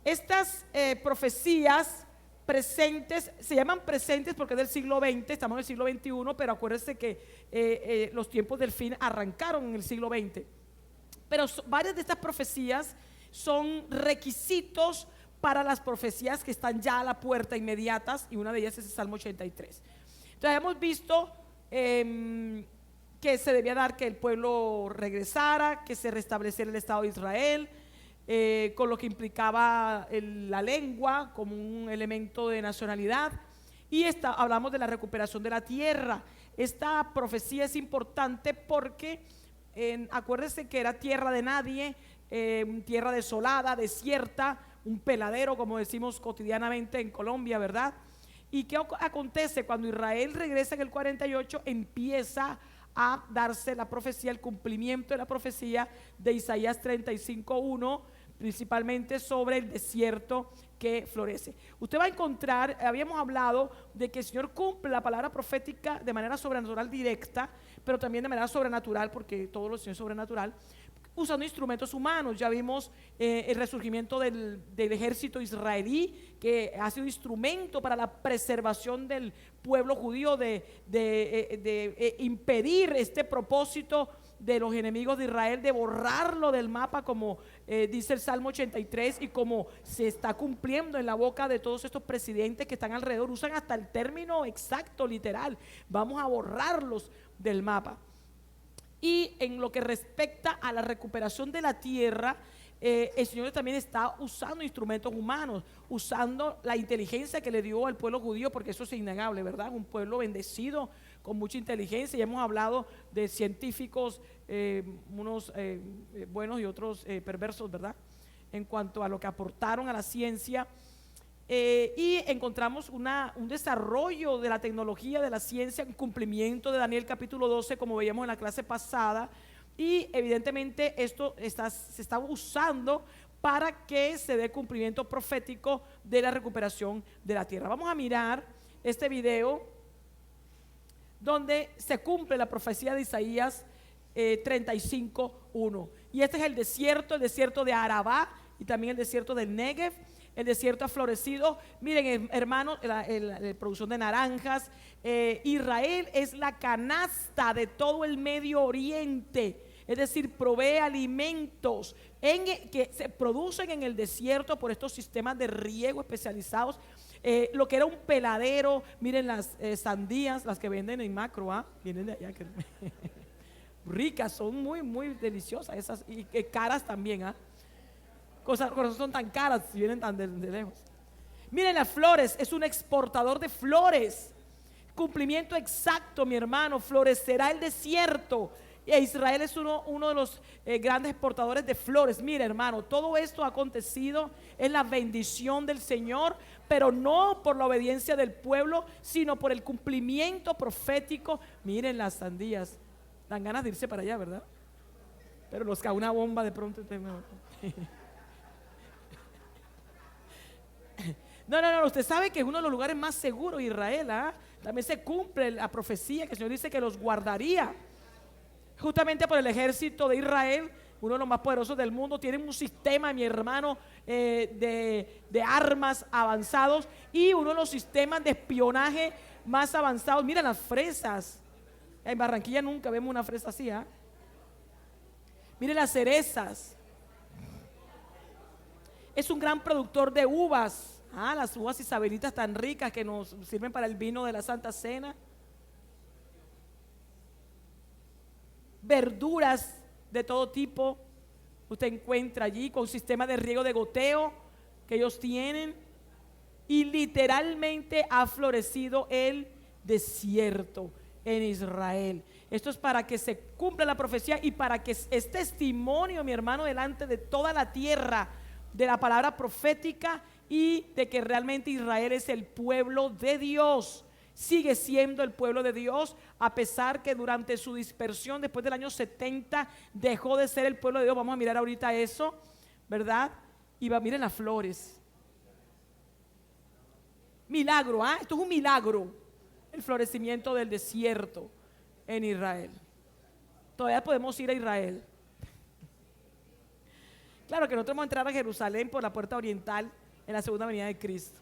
Estas profecías presentes, se llaman presentes porque es del siglo XX, estamos en el siglo XXI, pero acuérdense que los tiempos del fin arrancaron en el siglo XX. Pero varias de estas profecías son requisitos para las profecías que están ya a la puerta inmediatas, y una de ellas es el Salmo 83. Entonces hemos visto que se debía dar que el pueblo regresara, que se restableciera el Estado de Israel, con lo que implicaba la lengua como un elemento de nacionalidad, y hablamos de la recuperación de la tierra. Esta profecía es importante porque acuérdense que era tierra de nadie, tierra desolada, desierta, un peladero, como decimos cotidianamente en Colombia, ¿verdad? ¿Y qué acontece? Cuando Israel regresa en el 48, empieza a darse la profecía, el cumplimiento de la profecía de Isaías 35:1, principalmente sobre el desierto que florece. Usted va a encontrar, habíamos hablado de que el Señor cumple la palabra profética de manera sobrenatural directa, pero también de manera sobrenatural, porque todo lo Señor es sobrenatural, usando instrumentos humanos. Ya vimos el resurgimiento del ejército israelí, que ha sido instrumento para la preservación del pueblo judío, de impedir este propósito de los enemigos de Israel, de borrarlo del mapa, como dice el Salmo 83, y como se está cumpliendo en la boca de todos estos presidentes que están alrededor. Usan hasta el término exacto, literal: vamos a borrarlos del mapa. Y en lo que respecta a la recuperación de la tierra, el Señor también está usando instrumentos humanos, usando la inteligencia que le dio al pueblo judío, porque eso es innegable, ¿verdad? Un pueblo bendecido con mucha inteligencia. Ya hemos hablado de científicos, unos buenos y otros perversos, ¿verdad?, en cuanto a lo que aportaron a la ciencia. Y encontramos un desarrollo de la tecnología, de la ciencia, un cumplimiento de Daniel capítulo 12, como veíamos en la clase pasada, y evidentemente esto se está usando para que se dé cumplimiento profético de la recuperación de la tierra. Vamos a mirar este video donde se cumple la profecía de Isaías 35:1, y este es el desierto de Arabá, y también el desierto del Negev. El desierto ha florecido. Miren, hermanos, la producción de naranjas. Israel es la canasta de todo el Medio Oriente, es decir, provee alimentos que se producen en el desierto por estos sistemas de riego especializados. Lo que era un peladero, miren las sandías, las que venden en Macro, vienen de allá, ricas, son muy, muy deliciosas esas, y caras también, cosas son tan caras si vienen tan de lejos. Miren las flores, es un exportador de flores. Cumplimiento exacto, mi hermano: florecerá el desierto. E Israel es uno de los grandes exportadores de flores. Mira, hermano, todo esto ha acontecido, es la bendición del Señor, pero no por la obediencia del pueblo, sino por el cumplimiento profético. Miren las sandías, dan ganas de irse para allá, ¿verdad? Pero los cae una bomba de pronto. No, usted sabe que es uno de los lugares más seguros, Israel. También se cumple la profecía que el Señor dice que los guardaría, justamente por el ejército de Israel, uno de los más poderosos del mundo. Tienen un sistema, mi hermano, de armas avanzados, y uno de los sistemas de espionaje más avanzados. Mira las fresas. En Barranquilla nunca vemos una fresa así. Mire las cerezas. Es un gran productor de uvas. Las uvas isabelitas tan ricas que nos sirven para el vino de la Santa Cena. Verduras de todo tipo usted encuentra allí, con sistema de riego de goteo que ellos tienen. Y literalmente ha florecido el desierto en Israel. Esto es para que se cumpla la profecía y para que es testimonio, mi hermano, delante de toda la tierra de la palabra profética, y de que realmente Israel es el pueblo de Dios. Sigue siendo el pueblo de Dios, a pesar que durante su dispersión después del año 70 dejó de ser el pueblo de Dios. Vamos a mirar ahorita eso, ¿verdad? Y miren las flores. Milagro, esto es un milagro, el florecimiento del desierto en Israel. Todavía podemos ir a Israel. Claro que nosotros vamos a entrar a Jerusalén por la puerta oriental en la segunda venida de Cristo.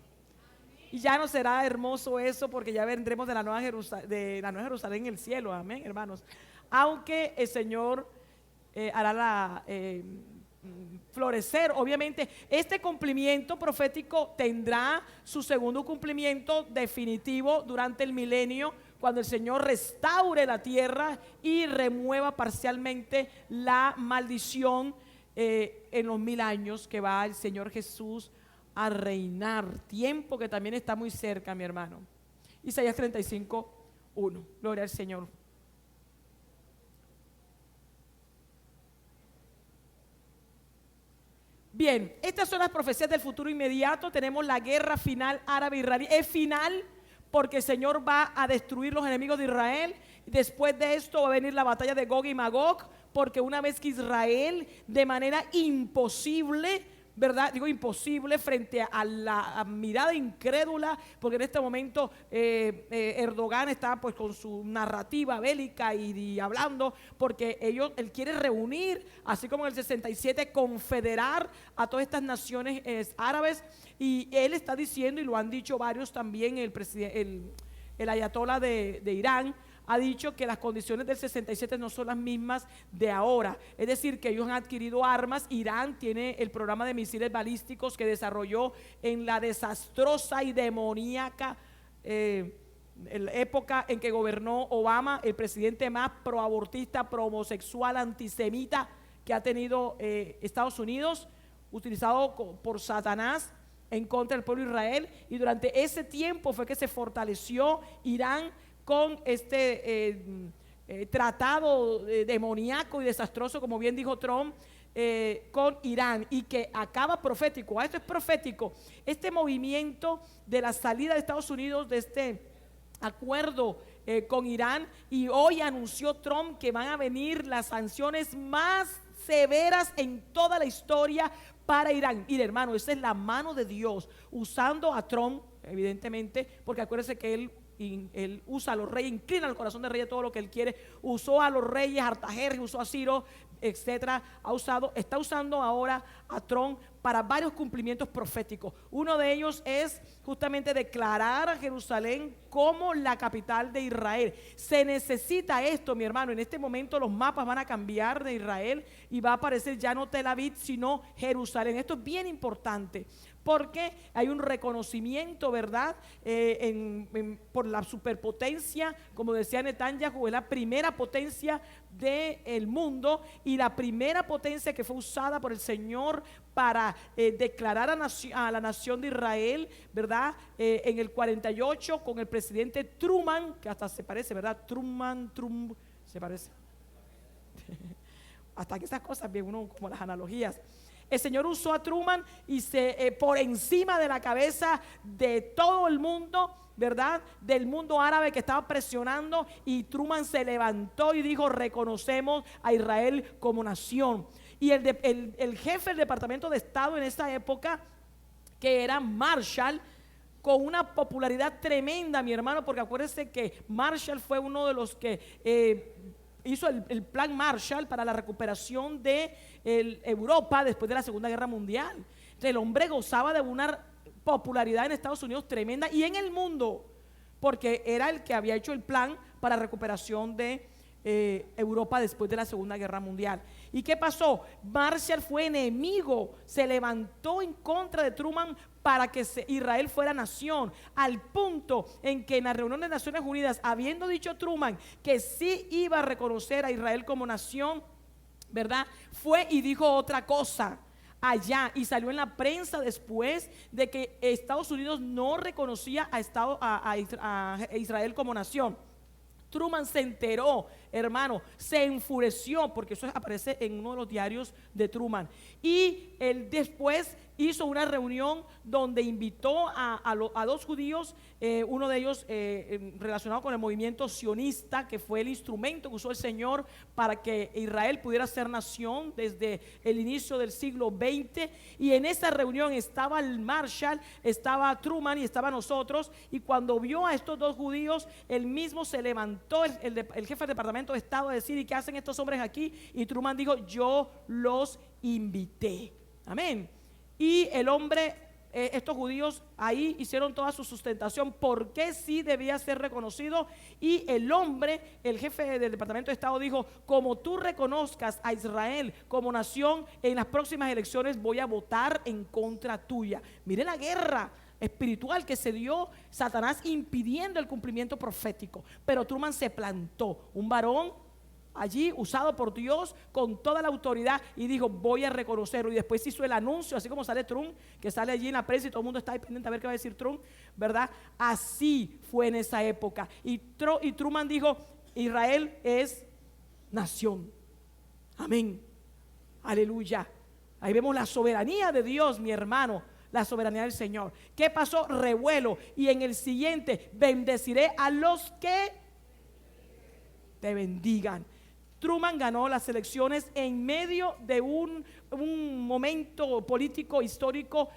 Y ya no será hermoso eso, porque ya vendremos de la nueva Jerusalén en el cielo, amén, hermanos. Aunque el Señor hará florecer, obviamente, este cumplimiento profético tendrá su segundo cumplimiento definitivo durante el milenio, cuando el Señor restaure la tierra y remueva parcialmente la maldición en los 1000 años que va el Señor Jesús a reinar, tiempo que también está muy cerca, mi hermano. Isaías 35:1. Gloria al Señor. Bien, estas son las profecías del futuro inmediato. Tenemos la guerra final árabe-israelí. Es final porque el Señor va a destruir los enemigos de Israel. Después de esto va a venir la batalla de Gog y Magog, porque una vez que Israel, de manera imposible, ¿verdad? Digo imposible frente a la mirada incrédula, porque en este momento Erdogan está pues con su narrativa bélica y hablando, porque él quiere reunir, así como en el 67, confederar a todas estas naciones árabes, y él está diciendo, y lo han dicho varios también, el ayatolá de Irán, ha dicho que las condiciones del 67 no son las mismas de ahora. Es decir, que ellos han adquirido armas. Irán tiene el programa de misiles balísticos que desarrolló en la desastrosa y demoníaca época en que gobernó Obama, el presidente más proabortista, pro-homosexual, antisemita que ha tenido Estados Unidos, utilizado por Satanás en contra del pueblo de Israel. Y durante ese tiempo fue que se fortaleció Irán con este tratado demoníaco y desastroso, como bien dijo Trump, con Irán, y que acaba profético. Esto es profético. Este movimiento de la salida de Estados Unidos de este acuerdo con Irán, y hoy anunció Trump que van a venir las sanciones más severas en toda la historia para Irán. Y hermano, esa es la mano de Dios usando a Trump, evidentemente, porque acuérdense que él usa a los reyes, inclina el corazón del rey a todo lo que él quiere. Usó a los reyes, Artajerjes, usó a Ciro, etcétera. Está usando ahora a Trump para varios cumplimientos proféticos. Uno de ellos es justamente declarar a Jerusalén como la capital de Israel. Se necesita esto, mi hermano. En este momento los mapas van a cambiar de Israel y va a aparecer ya no Tel Aviv, sino Jerusalén. Esto es bien importante, porque hay un reconocimiento, ¿verdad? Por la superpotencia, como decía Netanyahu, es la primera potencia del mundo y la primera potencia que fue usada por el Señor para declarar a la nación de Israel, ¿verdad? En el 48 con el presidente Truman, que hasta se parece, ¿verdad? Trump, se parece. Hasta que esas cosas, bien, uno como las analogías. El Señor usó a Truman y por encima de la cabeza de todo el mundo, ¿verdad? Del mundo árabe que estaba presionando, y Truman se levantó y dijo: reconocemos a Israel como nación. Y el jefe del Departamento de Estado en esa época, que era Marshall, con una popularidad tremenda, mi hermano, porque acuérdense que Marshall fue uno de los que hizo el plan Marshall para la recuperación de Europa después de la Segunda Guerra Mundial. Entonces, el hombre gozaba de una popularidad en Estados Unidos tremenda y en el mundo, porque era el que había hecho el plan para recuperación de Europa después de la Segunda Guerra Mundial. ¿Y qué pasó? Marshall fue enemigo, se levantó en contra de Truman para que Israel fuera nación, al punto en que en la reunión de Naciones Unidas, habiendo dicho Truman que sí iba a reconocer a Israel como nación, ¿verdad? Fue y dijo otra cosa allá, y salió en la prensa después de que Estados Unidos no reconocía a Israel como nación. Truman se enteró, hermano, se enfureció, porque eso aparece en uno de los diarios de Truman, y él después hizo una reunión donde invitó a dos judíos, uno de ellos relacionado con el movimiento sionista, que fue el instrumento que usó el Señor para que Israel pudiera ser nación desde el inicio del siglo XX. Y en esa reunión estaba el Marshall, estaba Truman y estaba nosotros, y cuando vio a estos dos judíos, él mismo se levantó, el jefe del Departamento de Estado, a decir: ¿y qué hacen estos hombres aquí? Y Truman dijo: yo los invité. Amén. Y el hombre, estos judíos ahí hicieron toda su sustentación porque sí debía ser reconocido. Y el hombre, el jefe del Departamento de Estado, dijo: como tú reconozcas a Israel como nación, en las próximas elecciones voy a votar en contra tuya. Mire la guerra espiritual que se dio, Satanás impidiendo el cumplimiento profético. Pero Truman se plantó, un varón allí usado por Dios con toda la autoridad, y dijo: voy a reconocerlo. Y después hizo el anuncio, así como sale Trump, que sale allí en la prensa y todo el mundo está ahí pendiente a ver qué va a decir Trump, ¿verdad? Así fue en esa época. Y Truman dijo: Israel es nación. Amén. Aleluya. Ahí vemos la soberanía de Dios, mi hermano, la soberanía del Señor. ¿Qué pasó? Revuelo. Y en el siguiente: bendeciré a los que te bendigan. Truman ganó las elecciones en medio de un momento político, histórico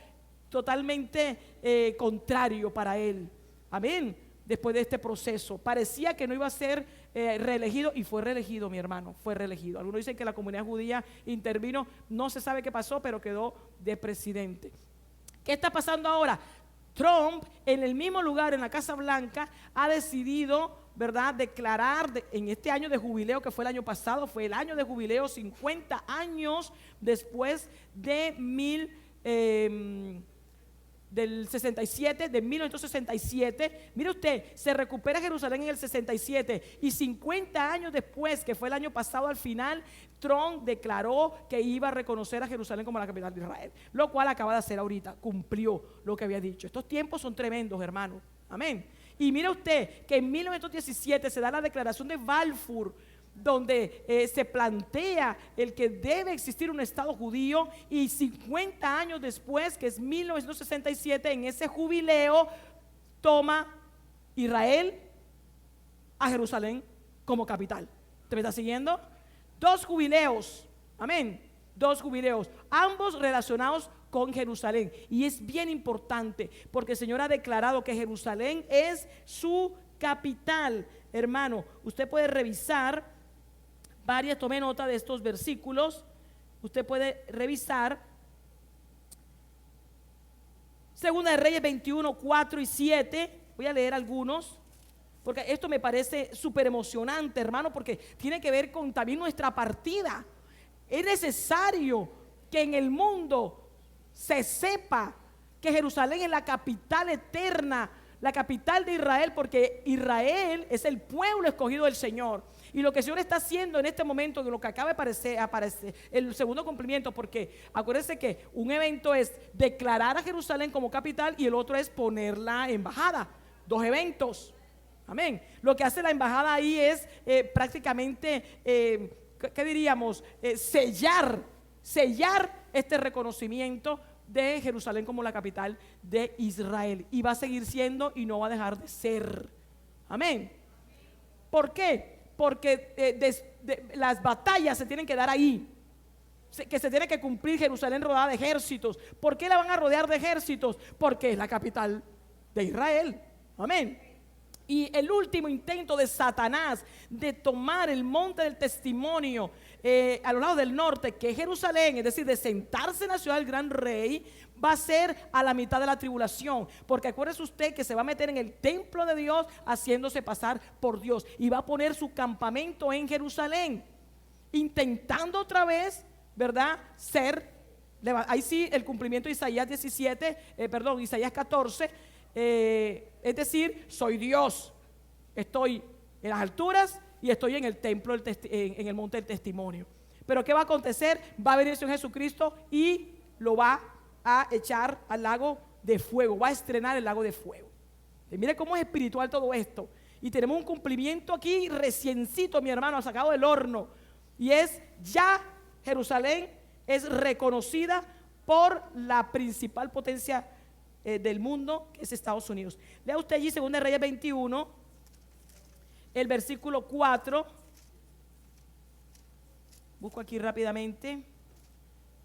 totalmente contrario para él. Amén. Después de este proceso, parecía que no iba a ser reelegido, y fue reelegido, mi hermano, fue reelegido. Algunos dicen que la comunidad judía intervino, no se sabe qué pasó, pero quedó de presidente. ¿Qué está pasando ahora? Trump, en el mismo lugar, en la Casa Blanca, ha decidido, ¿verdad?, declarar en este año de jubileo, que fue el año pasado, fue el año de jubileo, 50 años después de del 67, de 1967. Mire usted, se recupera Jerusalén en el 67, y 50 años después, que fue el año pasado al final, Trump declaró que iba a reconocer a Jerusalén como la capital de Israel, lo cual acaba de hacer ahorita, cumplió lo que había dicho. Estos tiempos son tremendos, hermano. Amén. Y mire usted que en 1917 se da la declaración de Balfour, donde se plantea el que debe existir un Estado judío, y 50 años después, que es 1967, en ese jubileo, toma Israel a Jerusalén como capital. ¿Te me está siguiendo? Dos jubileos, amén, dos jubileos, ambos relacionados con Jerusalén. Y es bien importante porque el Señor ha declarado que Jerusalén es su capital. Hermano, usted puede revisar tome nota de estos versículos. Usted puede revisar Segunda de Reyes 21, 4 y 7. Voy a leer algunos, porque esto me parece súper emocionante, hermano, porque tiene que ver con también nuestra partida. Es necesario que en el mundo se sepa que Jerusalén es la capital eterna, la capital de Israel, porque Israel es el pueblo escogido del Señor. Y lo que el Señor está haciendo en este momento, de lo que acaba de aparecer el segundo cumplimiento, porque acuérdense que un evento es declarar a Jerusalén como capital y el otro es poner la embajada. Dos eventos. Amén. Lo que hace la embajada ahí es prácticamente, ¿qué diríamos? Sellar este reconocimiento de Jerusalén como la capital de Israel. Y va a seguir siendo y no va a dejar de ser. Amén. ¿Por qué? Porque las batallas se tienen que dar ahí, que se tiene que cumplir. Jerusalén rodeada de ejércitos. ¿Por qué la van a rodear de ejércitos? Porque es la capital de Israel. Amén. Y el último intento de Satanás de tomar el monte del testimonio a los lados del norte, que es Jerusalén, es decir, de sentarse en la ciudad del gran rey, va a ser a la mitad de la tribulación. Porque acuérdese usted que se va a meter en el templo de Dios haciéndose pasar por Dios, y va a poner su campamento en Jerusalén, intentando otra vez, ¿verdad?, ahí sí el cumplimiento de Isaías 14, es decir, soy Dios, estoy en las alturas y estoy en el templo, en el monte del testimonio. Pero ¿qué va a acontecer? Va a venir el Señor Jesucristo y lo va a echar al lago de fuego, va a estrenar el lago de fuego. Y mire cómo es espiritual todo esto. Y tenemos un cumplimiento aquí reciencito, mi hermano, sacado del horno. Y es ya Jerusalén es reconocida por la principal potencia del mundo, que es Estados Unidos. Lea usted allí Segunda de Reyes 21, el versículo 4. Busco aquí rápidamente.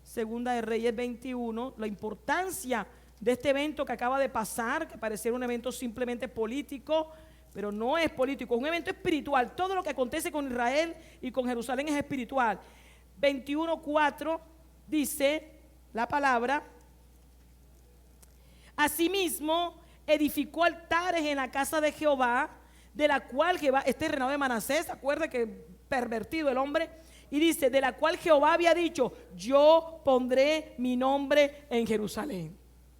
Segunda de Reyes 21, la importancia de este evento que acaba de pasar, que pareciera un evento simplemente político, pero no es político, es un evento espiritual. Todo lo que acontece con Israel y con Jerusalén es espiritual. 21:4 dice: la palabra. Asimismo, edificó altares en la casa de Jehová, de la cual Jehová, este reinado de Manasés, acuerde que pervertido el hombre, y dice, de la cual Jehová había dicho, yo pondré mi nombre en Jerusalén.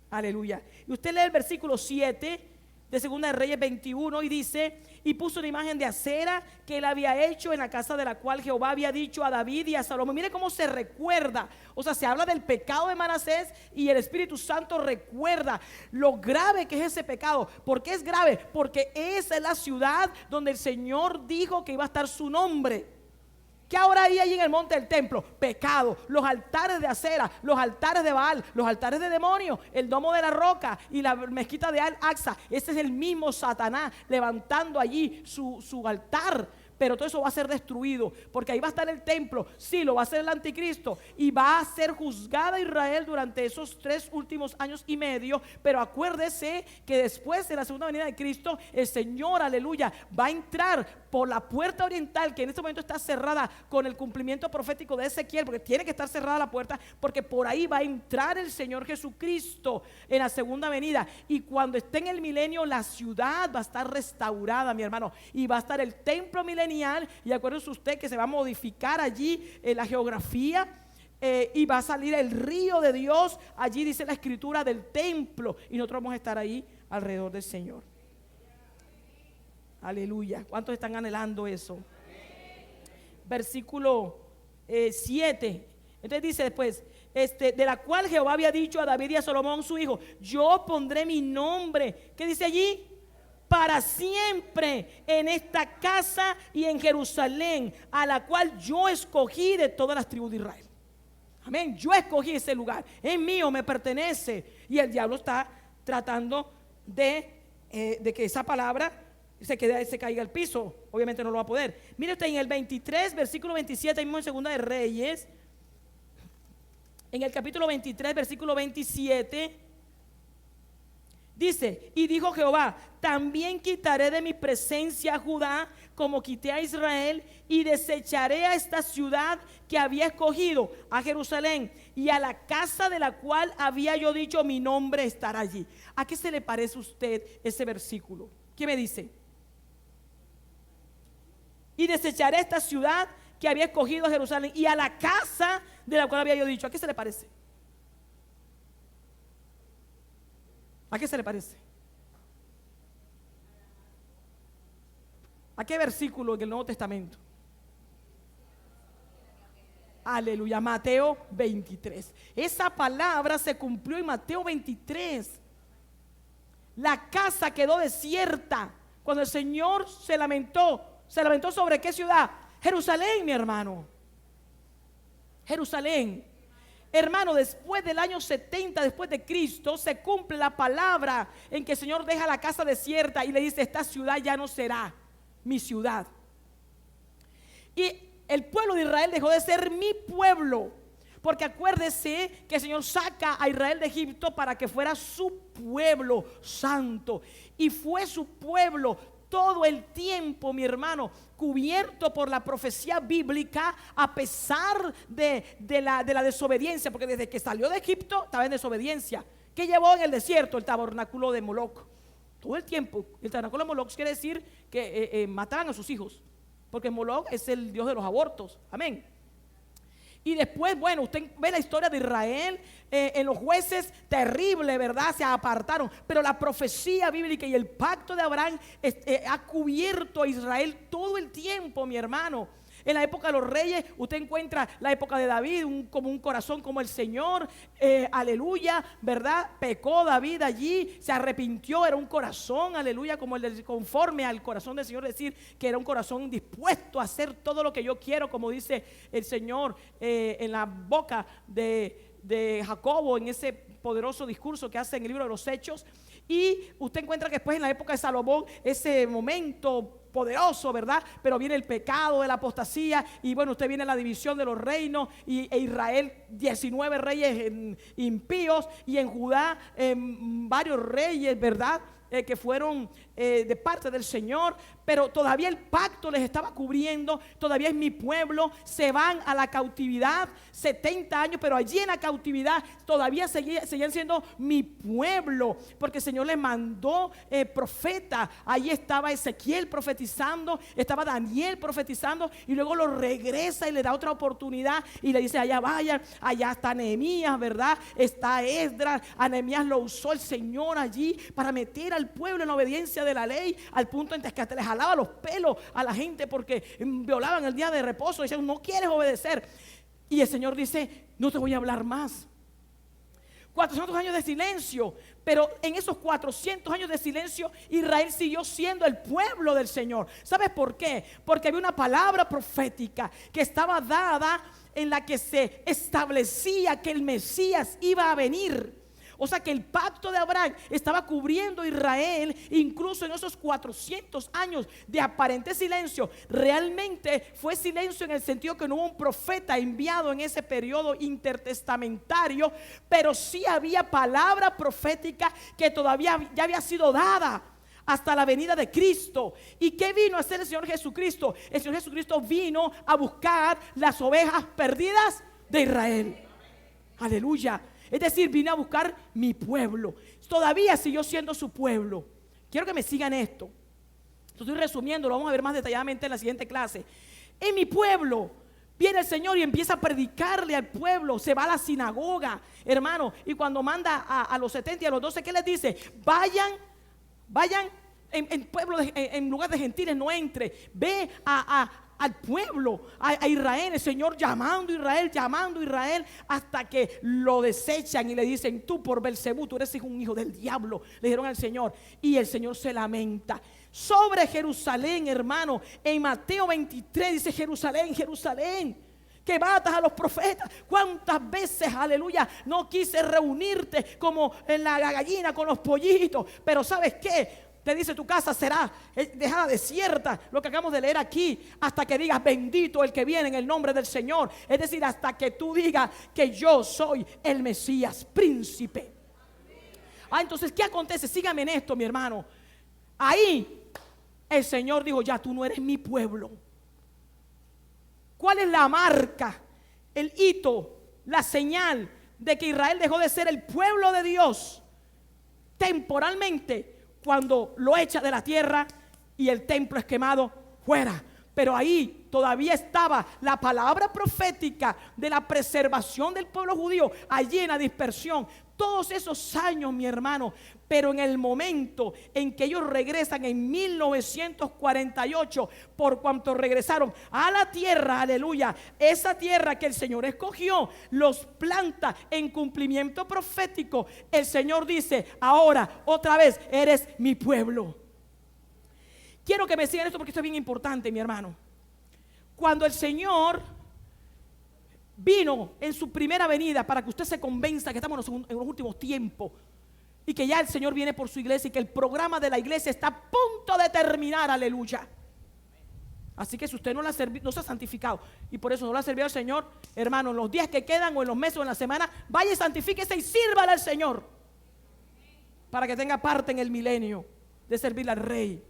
Aleluya. Y usted lee el versículo 7 de Segunda de Reyes 21 y dice, y puso una imagen de acera que él había hecho en la casa de la cual Jehová había dicho a David y a Salomón. Mire cómo se recuerda, o sea, se habla del pecado de Manasés y el Espíritu Santo recuerda lo grave que es ese pecado. ¿Por qué es grave? Porque esa es la ciudad donde el Señor dijo que iba a estar su nombre. ¿Qué ahora hay allí en el monte del templo? Pecado, los altares de acera, los altares de Baal, los altares de demonios, el domo de la roca y la mezquita de Al-Aqsa. Ese es el mismo Satanás levantando allí su altar. Pero todo eso va a ser destruido, porque ahí va a estar el templo. Sí, lo va a hacer el anticristo y va a ser juzgada Israel durante esos 3 últimos años y medio. Pero acuérdese que después de la segunda venida de Cristo, el Señor, aleluya, va a entrar por la puerta oriental, que en este momento está cerrada con el cumplimiento profético de Ezequiel, porque tiene que estar cerrada la puerta, porque por ahí va a entrar el Señor Jesucristo en la segunda venida. Y cuando esté en el milenio, la ciudad va a estar restaurada, mi hermano, y va a estar el templo milenial. Y acuérdese usted que se va a modificar allí la geografía. Y va a salir el río de Dios. Allí dice la escritura del templo. Y nosotros vamos a estar ahí alrededor del Señor. Aleluya. ¿Cuántos están anhelando eso? Versículo 7. Entonces dice después, de la cual Jehová había dicho a David y a Salomón su hijo, yo pondré mi nombre. ¿Qué dice allí? Para siempre en esta casa y en Jerusalén, a la cual yo escogí de todas las tribus de Israel. Amén. Yo escogí ese lugar, es mío, me pertenece. Y el diablo está tratando de que esa palabra se caiga al piso. Obviamente no lo va a poder. Mire usted en el 23, versículo 27, mismo en Segunda de Reyes, en el capítulo 23, versículo 27, dice, y dijo Jehová, también quitaré de mi presencia a Judá como quité a Israel, y desecharé a esta ciudad que había escogido, a Jerusalén, y a la casa de la cual había yo dicho mi nombre estará allí. ¿A qué se le parece a usted ese versículo? ¿Qué me dice? Y desecharé esta ciudad que había escogido a Jerusalén y a la casa de la cual había yo dicho. ¿A qué se le parece? ¿A qué se le parece? ¿A qué versículo del Nuevo Testamento? Aleluya, Mateo 23. Esa palabra se cumplió en Mateo 23. La casa quedó desierta cuando el Señor se lamentó. ¿Se lamentó sobre qué ciudad? Jerusalén, mi hermano. Jerusalén. Hermano, después del año 70 después de Cristo se cumple la palabra en que el Señor deja la casa desierta y le dice, esta ciudad ya no será mi ciudad. Y el pueblo de Israel dejó de ser mi pueblo, porque acuérdese que el Señor saca a Israel de Egipto para que fuera su pueblo santo, y fue su pueblo todo el tiempo, mi hermano, cubierto por la profecía bíblica, a pesar de la desobediencia, porque desde que salió de Egipto estaba en desobediencia. ¿Qué llevó en el desierto? El tabernáculo de Moloc. Todo el tiempo. El tabernáculo de Moloc quiere decir que mataban a sus hijos, porque Moloc es el dios de los abortos. Amén. Y después, bueno, usted ve la historia de Israel en los jueces, terrible, ¿verdad? Se apartaron. Pero la profecía bíblica y el pacto de Abraham ha cubierto a Israel todo el tiempo, mi hermano. En la época de los reyes, usted encuentra la época de David, como un corazón como el Señor, aleluya, ¿verdad? Pecó David allí, se arrepintió, era un corazón, aleluya, como conforme al corazón del Señor, decir que era un corazón dispuesto a hacer todo lo que yo quiero, como dice el Señor en la boca de Jacobo, en ese poderoso discurso que hace en el libro de los Hechos. Y usted encuentra que después en la época de Salomón, ese momento poderoso, ¿verdad? Pero viene el pecado de la apostasía, y bueno, usted viene la división de los reinos, e Israel 19 reyes impíos, y en Judá varios reyes, ¿verdad? Que fueron de parte del Señor, pero todavía el pacto les estaba cubriendo, todavía es mi pueblo. Se van a la cautividad 70 años, pero allí en la cautividad todavía seguían siendo mi pueblo, porque el Señor les mandó profeta. Allí estaba Ezequiel profetizando, estaba Daniel profetizando, y luego lo regresa y le da otra oportunidad y le dice: allá vayan, allá está Nehemías, ¿verdad? Está Esdras. A Nehemías lo usó el Señor allí para meter al pueblo en la obediencia de la ley, al punto en que hasta le jalaba los pelos a la gente porque violaban el día de reposo. Decían: no quieres obedecer. Y el Señor dice: no te voy a hablar más. 400 años de silencio, pero en esos 400 años de silencio Israel siguió siendo el pueblo del Señor. ¿Sabes por qué? Porque había una palabra profética que estaba dada, en la que se establecía que el Mesías iba a venir. O sea que el pacto de Abraham estaba cubriendo a Israel, incluso en esos 400 años de aparente silencio. Realmente fue silencio en el sentido que no hubo un profeta enviado en ese periodo intertestamentario, pero sí había palabra profética que todavía ya había sido dada hasta la venida de Cristo. ¿Y qué vino a hacer el Señor Jesucristo? El Señor Jesucristo vino a buscar las ovejas perdidas de Israel. Aleluya. Es decir, vine a buscar mi pueblo. Todavía siguió siendo su pueblo. Quiero que me sigan esto. Estoy resumiendo, lo vamos a ver más detalladamente en la siguiente clase. En mi pueblo viene el Señor y empieza a predicarle al pueblo. Se va a la sinagoga, hermano. Y cuando manda a los 70 y a los 12, ¿qué les dice? Vayan en pueblo, en lugar de gentiles no entre. Ve al pueblo, a Israel. El Señor llamando a Israel, hasta que lo desechan y le dicen: tú por Belcebú, tú eres un hijo del diablo, le dijeron al Señor. Y el Señor se lamenta sobre Jerusalén, hermano. En Mateo 23 dice: Jerusalén, Jerusalén, que matas a los profetas. ¿Cuántas veces, aleluya, no quise reunirte como en la gallina con los pollitos? Pero ¿sabes qué? Te dice: tu casa será dejada desierta, lo que acabamos de leer aquí, hasta que digas: bendito el que viene en el nombre del Señor. Es decir, hasta que tú digas que yo soy el Mesías, príncipe. Entonces, ¿qué acontece? Sígame en esto, mi hermano. Ahí el Señor dijo: ya tú no eres mi pueblo. ¿Cuál es la marca, el hito, la señal de que Israel dejó de ser el pueblo de Dios temporalmente? Cuando lo echa de la tierra y el templo es quemado fuera. Pero ahí todavía estaba la palabra profética de la preservación del pueblo judío, allí en la dispersión. Todos esos años, mi hermano. Pero en el momento en que ellos regresan en 1948, por cuanto regresaron a la tierra, aleluya, esa tierra que el Señor escogió, los planta en cumplimiento profético. El Señor dice: ahora, otra vez, eres mi pueblo. Quiero que me sigan esto, porque esto es bien importante, mi hermano. Cuando el Señor vino en su primera venida, para que usted se convenza que estamos en los últimos tiempos y que ya el Señor viene por su iglesia y que el programa de la iglesia está a punto de terminar, aleluya. Así que si usted no se ha santificado y por eso no le ha servido al Señor, hermano, en los días que quedan, o en los meses, o en la semana, vaya y santifíquese y sírvale al Señor, para que tenga parte en el milenio de servirle al Rey.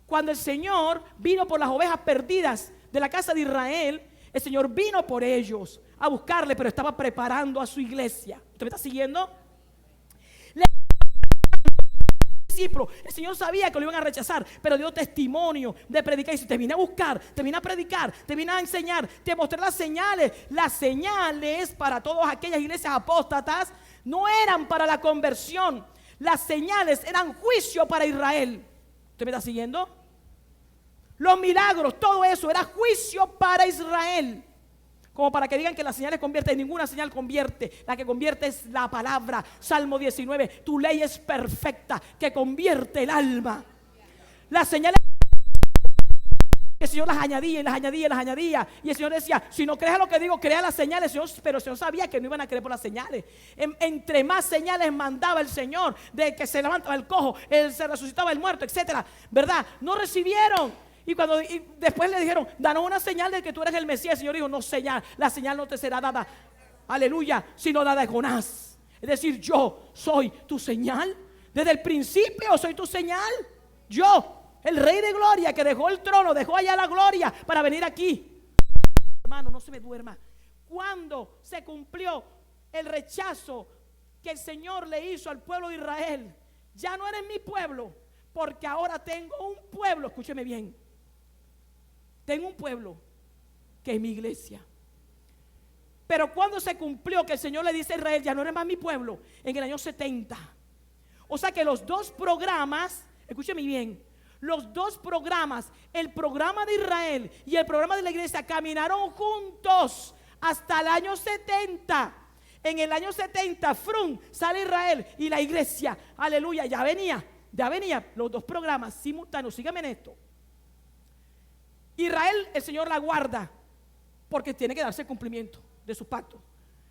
Cuando el Señor vino por las ovejas perdidas de la casa de Israel, el Señor vino por ellos a buscarle, pero estaba preparando a su iglesia. ¿Usted me está siguiendo? El Señor sabía que lo iban a rechazar, pero dio testimonio de predicar. Y dice: te vine a buscar, te vine a predicar, te vine a enseñar, te mostré las señales. Las señales para todas aquellas iglesias apóstatas no eran para la conversión. Las señales eran juicio para Israel. ¿Usted me está siguiendo? Los milagros, todo eso era juicio para Israel. Como para que digan que las señales convierten. Ninguna señal convierte. La que convierte es la palabra. Salmo 19: tu ley es perfecta, que convierte el alma. Las señales, el Señor las añadía y las añadía y las añadía. Y el Señor decía: si no crees lo que digo, crea las señales. Pero el Señor sabía que no iban a creer por las señales. Entre más señales mandaba el Señor, de que se levantaba el cojo, se resucitaba el muerto, etcétera, ¿verdad? No recibieron. Y después le dijeron: danos una señal de que tú eres el Mesías. El Señor dijo: no señal, la señal no te será dada, aleluya, sino dada a Jonás. Es decir, yo soy tu señal. Desde el principio soy tu señal. Yo, el Rey de Gloria, que dejó el trono, dejó allá la gloria para venir aquí. Hermano, no se me duerma. Cuando se cumplió el rechazo que el Señor le hizo al pueblo de Israel, ya no eres mi pueblo, porque ahora tengo un pueblo, escúcheme bien, tengo un pueblo que es mi iglesia. Pero cuando se cumplió que el Señor le dice a Israel, ya no eres más mi pueblo, en el año 70. O sea que los dos programas, escúcheme bien, los dos programas, el programa de Israel y el programa de la iglesia, caminaron juntos hasta el año 70. En el año 70, frum, sale Israel y la iglesia, aleluya, ya venía los dos programas simultáneos. Síganme en esto. Israel, el Señor la guarda porque tiene que darse cumplimiento de su pacto.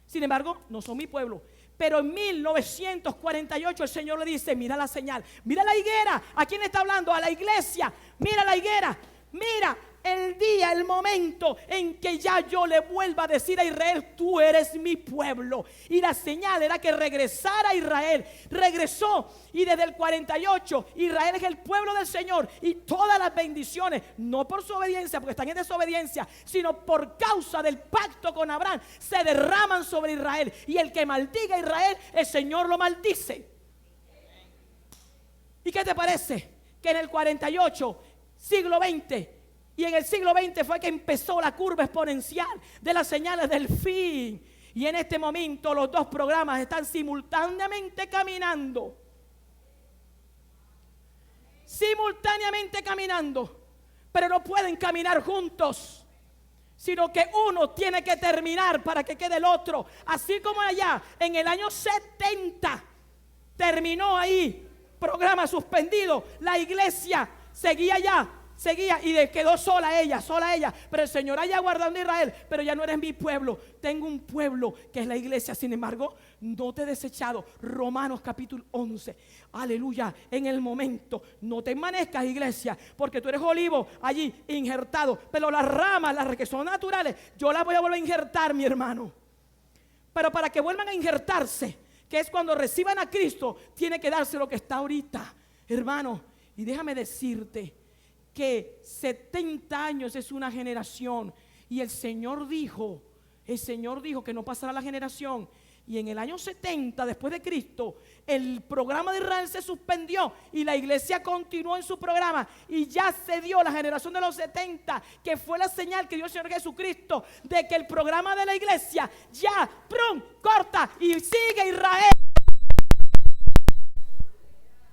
Sin embargo, no son mi pueblo. Pero en 1948 el Señor le dice, mira la señal, mira la higuera. ¿A quién está hablando? A la iglesia. Mira la higuera, mira el día, el momento en que ya yo le vuelva a decir a Israel, tú eres mi pueblo. Y la señal era que regresara a Israel. Regresó, y desde el 48 Israel es el pueblo del Señor, y todas las bendiciones, no por su obediencia, porque están en desobediencia, sino por causa del pacto con Abraham, se derraman sobre Israel. Y el que maldiga a Israel, el Señor lo maldice. ¿Y qué te parece? Que en el 48, siglo XX, y en el siglo XX fue que empezó la curva exponencial de las señales del fin. Y en este momento los dos programas están simultáneamente caminando. Simultáneamente caminando. Pero no pueden caminar juntos, sino que uno tiene que terminar para que quede el otro. Así como allá en el año 70 terminó ahí, programa suspendido, la iglesia seguía allá, y quedó sola ella, pero el Señor haya guardado a Israel. Pero ya no eres mi pueblo, tengo un pueblo que es la iglesia. Sin embargo, no te he desechado. Romanos capítulo 11, aleluya. En el momento, no te envanezcas, iglesia, porque tú eres olivo allí injertado, pero las ramas, las que son naturales, yo las voy a volver a injertar, mi hermano. Pero para que vuelvan a injertarse, que es cuando reciban a Cristo, tiene que darse lo que está ahorita, hermano. Y déjame decirte que 70 años es una generación, y el Señor dijo que no pasará la generación. Y en el año 70 después de Cristo, el programa de Israel se suspendió y la iglesia continuó en su programa, y ya se dio la generación de los 70, que fue la señal que dio el Señor Jesucristo de que el programa de la iglesia ya corta y sigue Israel.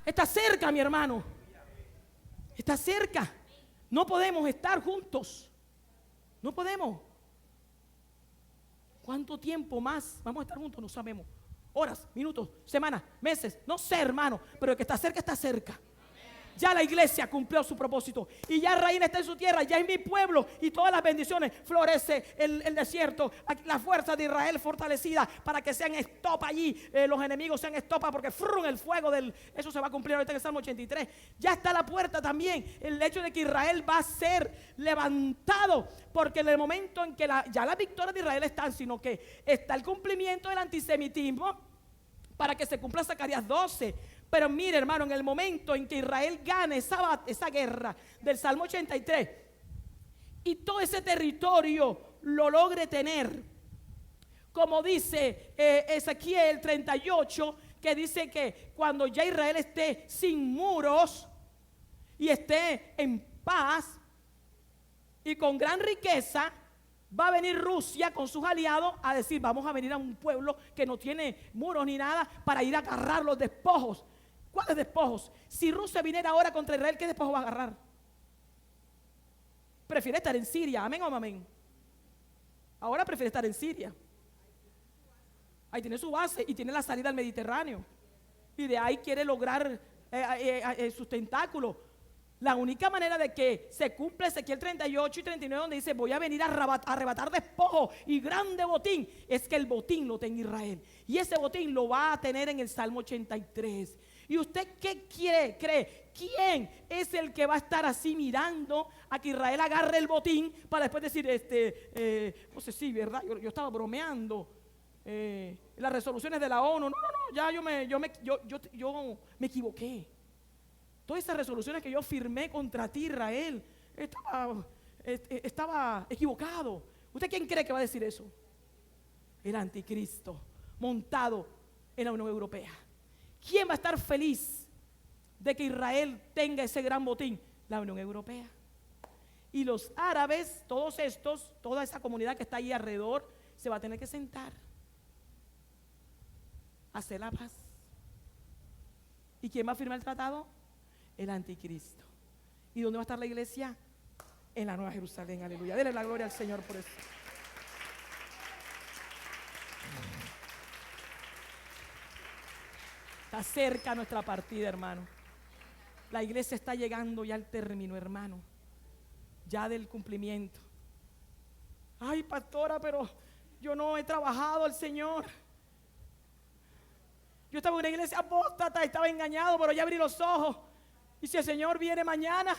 Está cerca, mi hermano. Está cerca. No podemos estar juntos. No podemos. ¿Cuánto tiempo más vamos a estar juntos? No sabemos. Horas, minutos, semanas, meses. No sé, hermano. Pero el que está cerca, está cerca. Ya la iglesia cumplió su propósito, y ya Israel está en su tierra, ya es mi pueblo, y todas las bendiciones. Florece el desierto, la fuerza de Israel fortalecida para que sean estopa allí, los enemigos sean estopa, porque el fuego eso se va a cumplir ahorita en el Salmo 83. Ya está a la puerta también el hecho de que Israel va a ser levantado, porque en el momento en que ya la victoria de Israel está, sino que está el cumplimiento del antisemitismo para que se cumpla Zacarías 12. Pero mire, hermano, en el momento en que Israel gane esa guerra del Salmo 83 y todo ese territorio lo logre tener, como dice Ezequiel 38, que dice que cuando ya Israel esté sin muros y esté en paz y con gran riqueza, va a venir Rusia con sus aliados a decir, vamos a venir a un pueblo que no tiene muros ni nada para ir a agarrar los despojos. ¿Cuáles despojos? Si Rusia viniera ahora contra Israel, ¿qué despojos va a agarrar? Prefiere estar en Siria, amén o amén. Ahora prefiere estar en Siria. Ahí tiene su base y tiene la salida al Mediterráneo, y de ahí quiere lograr sus tentáculos. La única manera de que se cumpla Ezequiel 38 y 39, donde dice, voy a venir a arrebatar despojo y grande botín, es que el botín lo tenga Israel, y ese botín lo va a tener en el Salmo 83. ¿Y usted qué cree? ¿Quién es el que va a estar así mirando a que Israel agarre el botín para después decir, no sé si, ¿verdad? Yo estaba bromeando. Las resoluciones de la ONU, no, ya yo me equivoqué. todas esas resoluciones que yo firmé contra ti, Israel, estaba equivocado. ¿Usted quién cree que va a decir eso? El anticristo montado en la Unión Europea. ¿Quién va a estar feliz de que Israel tenga ese gran botín? La Unión Europea. Y los árabes, todos estos, toda esa comunidad que está ahí alrededor, se va a tener que sentar a hacer la paz. ¿Y quién va a firmar el tratado? El anticristo. ¿Y dónde va a estar la iglesia? En la Nueva Jerusalén, aleluya. Dele la gloria al Señor por eso. Está cerca nuestra partida, hermano. La iglesia está llegando ya al término, hermano, ya del cumplimiento. Ay, pastora, pero yo no he trabajado al Señor. Yo estaba en una iglesia apóstata, estaba engañado, pero ya abrí los ojos. Y si el Señor viene mañana,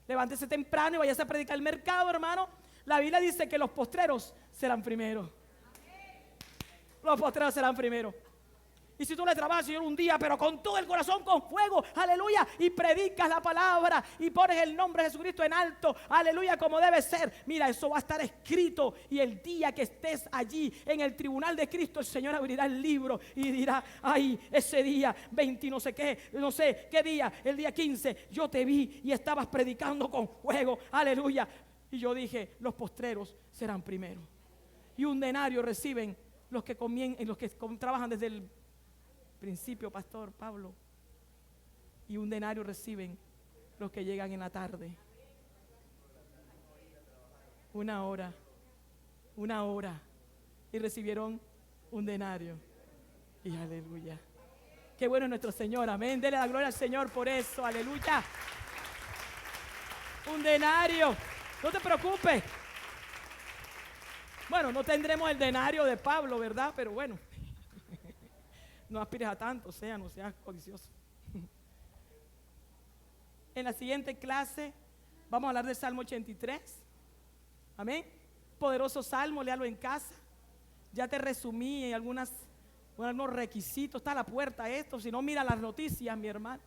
levántese temprano y váyase a predicar el mercado, hermano. La Biblia dice que los postreros serán primero. Los postreros serán primero. Y si tú le trabajas, Señor, un día, pero con todo el corazón, con fuego, aleluya, y predicas la palabra y pones el nombre de Jesucristo en alto, aleluya, como debe ser, mira, eso va a estar escrito. Y el día que estés allí en el tribunal de Cristo, el Señor abrirá el libro y dirá: ay, ese día 20 no sé qué día, el día 15, yo te vi y estabas predicando con fuego, aleluya. Y yo dije: los postreros serán primero. Y un denario reciben los que trabajan desde el principio, pastor Pablo, y un denario reciben los que llegan en la tarde. Una hora, y recibieron un denario. Y aleluya, qué bueno es nuestro Señor, amén. Dele la gloria al Señor por eso, aleluya. Un denario, no te preocupes. Bueno, no tendremos el denario de Pablo, ¿verdad? Pero bueno, no aspires a tanto, no seas codicioso. En la siguiente clase vamos a hablar del Salmo 83. Amén. Poderoso salmo, léalo en casa. Ya te resumí en algunos requisitos. Está a la puerta esto. Si no, mira las noticias, mi hermano.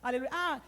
Aleluya.